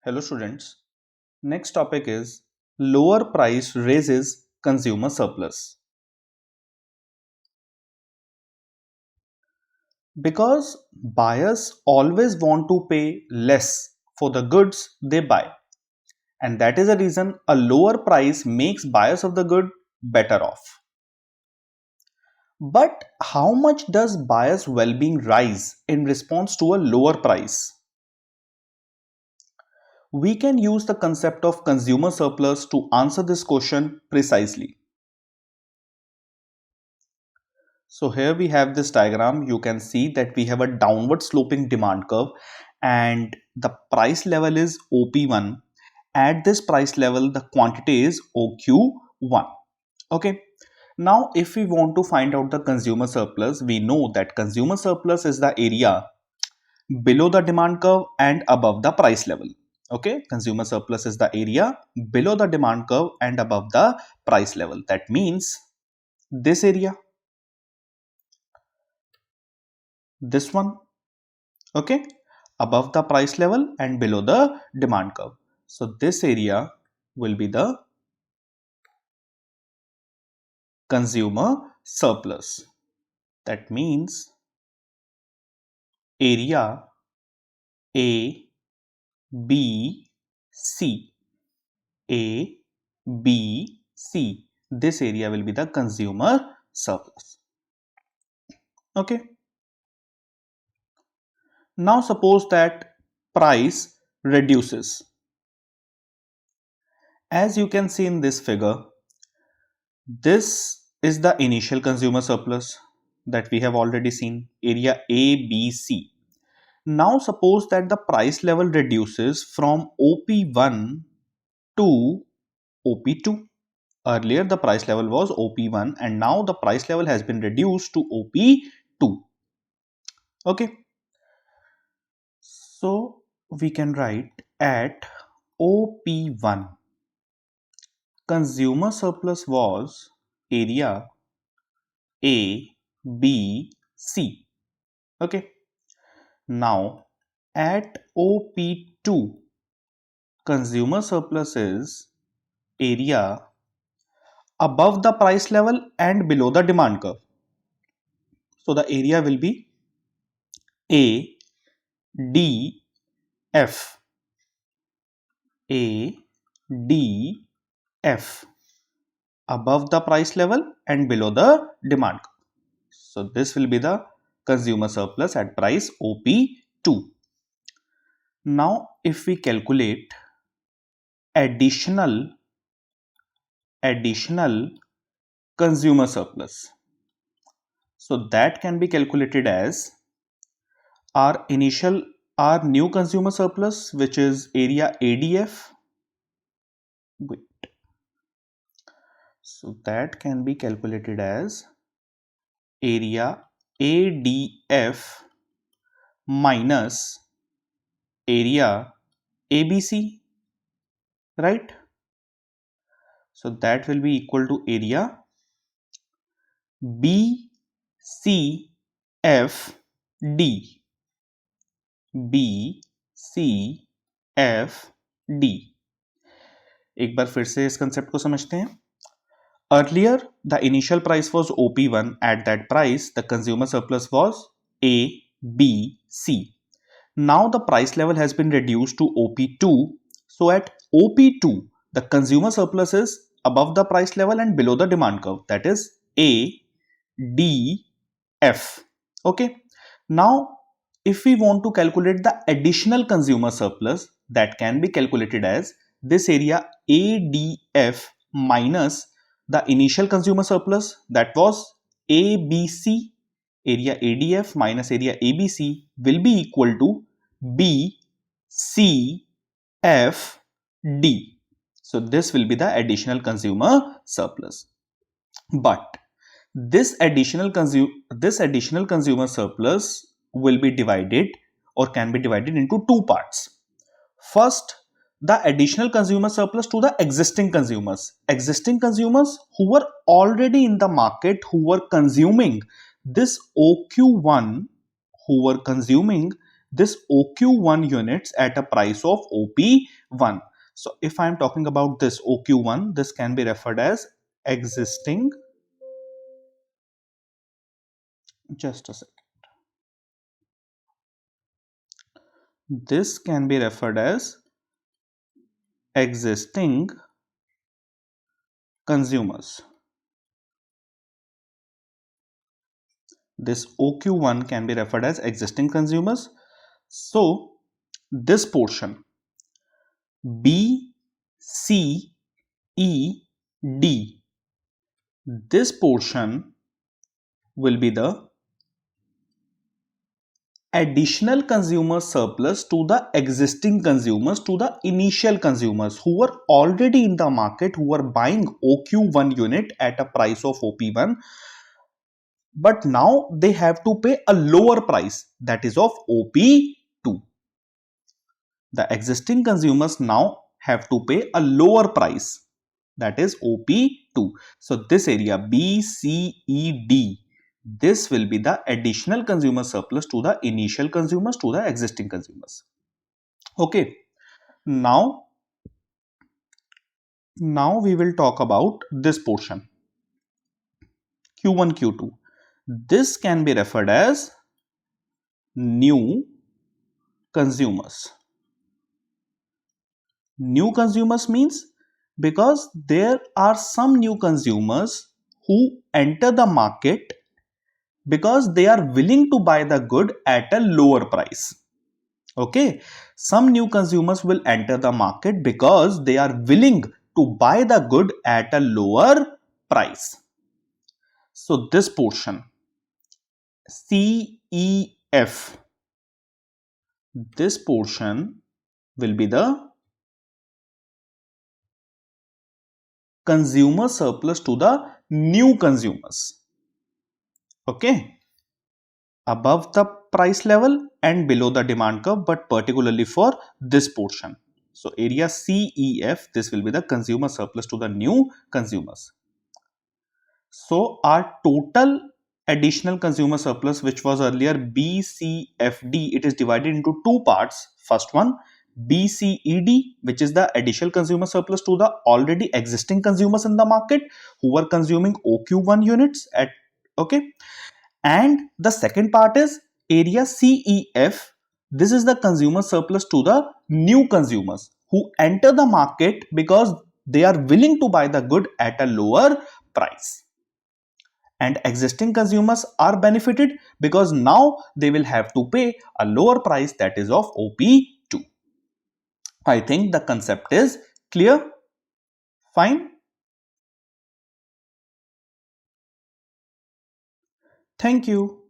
Hello students. Next topic is lower price raises consumer surplus. Because buyers always want to pay less for the goods they buy, and that is the reason a lower price makes buyers of the good better off. But how much does buyers' well-being rise in response to a lower price? We can use the concept of consumer surplus to answer this question precisely. So here we have this diagram. You can see that we have a downward sloping demand curve and the price level is OP1. At this price level, the quantity is OQ1. Okay. Now, if we want to find out the consumer surplus, we know that consumer surplus is the area below the demand curve and above the price level. Okay. Consumer surplus is the area below the demand curve and above the price level. That means this area, this one, okay, above the price level and below the demand curve. So this area will be the consumer surplus. That means area A, B, C. A, B, C. This area will be the consumer surplus. Okay. Now suppose that price reduces. As you can see in this figure, this is the initial consumer surplus that we have already seen, area A, B, C. Now suppose that the price level reduces from OP1 to OP2. Earlier the price level was OP1 and now the price level has been reduced to OP2. Okay. So we can write at OP1 consumer surplus was area A, B, C. Okay. Now at OP2 consumer surplus is area above the price level and below the demand curve. So the area will be A, D, F. A, D, F. Above the price level and below the demand curve. So this will be the consumer surplus at price OP2. Now if we calculate additional consumer surplus, so that can be calculated as our new consumer surplus, which is area ADF. Wait. So that can be calculated as area ADF minus area ABC, right? So that will be equal to area BCFD. BCFD. एक बार फिर से इस concept को समझते हैं. Earlier, the initial price was OP1. At that price, the consumer surplus was A, B, C. Now the price level has been reduced to OP2. So at OP2, the consumer surplus is above the price level and below the demand curve. That is A, D, F. Okay. Now, if we want to calculate the additional consumer surplus, that can be calculated as this area ADF minus the initial consumer surplus, that was ABC. Area ADF minus area ABC will be equal to BCFD. So this will be the additional consumer surplus. But this additional consumer surplus will be divided or can be divided into two parts. First, the additional consumer surplus to the existing consumers who were already in the market, who were consuming this OQ1, who were consuming this OQ1 units at a price of OP1. So if I am talking about this OQ1, this can be referred as existing, just a second. This can be referred as existing consumers. This OQ1 can be referred as existing consumers. So this portion B, C, E, D, this portion will be the additional consumer surplus to the existing consumers, to the initial consumers who were already in the market, who were buying OQ1 unit at a price of OP1, but now they have to pay a lower price, that is of OP2. The existing consumers now have to pay a lower price, that is OP2. So this area B, C, E, D, this will be the additional consumer surplus to the initial consumers, to the existing consumers. Okay, now we will talk about this portion Q1, Q2. This can be referred as new consumers. New consumers means because there are some new consumers who enter the market because they are willing to buy the good at a lower price. Okay, some new consumers will enter the market because they are willing to buy the good at a lower price. So this portion CEF, this portion will be the consumer surplus to the new consumers. Okay, above the price level and below the demand curve, but particularly for this portion. So area CEF, this will be the consumer surplus to the new consumers. So our total additional consumer surplus, which was earlier BCFD, it is divided into two parts. First one BCED, which is the additional consumer surplus to the already existing consumers in the market who were consuming OQ1 units at, okay. And the second part is area CEF. This is the consumer surplus to the new consumers who enter the market because they are willing to buy the good at a lower price. And existing consumers are benefited because now they will have to pay a lower price, that is of OP2. I think the concept is clear. Fine. Thank you.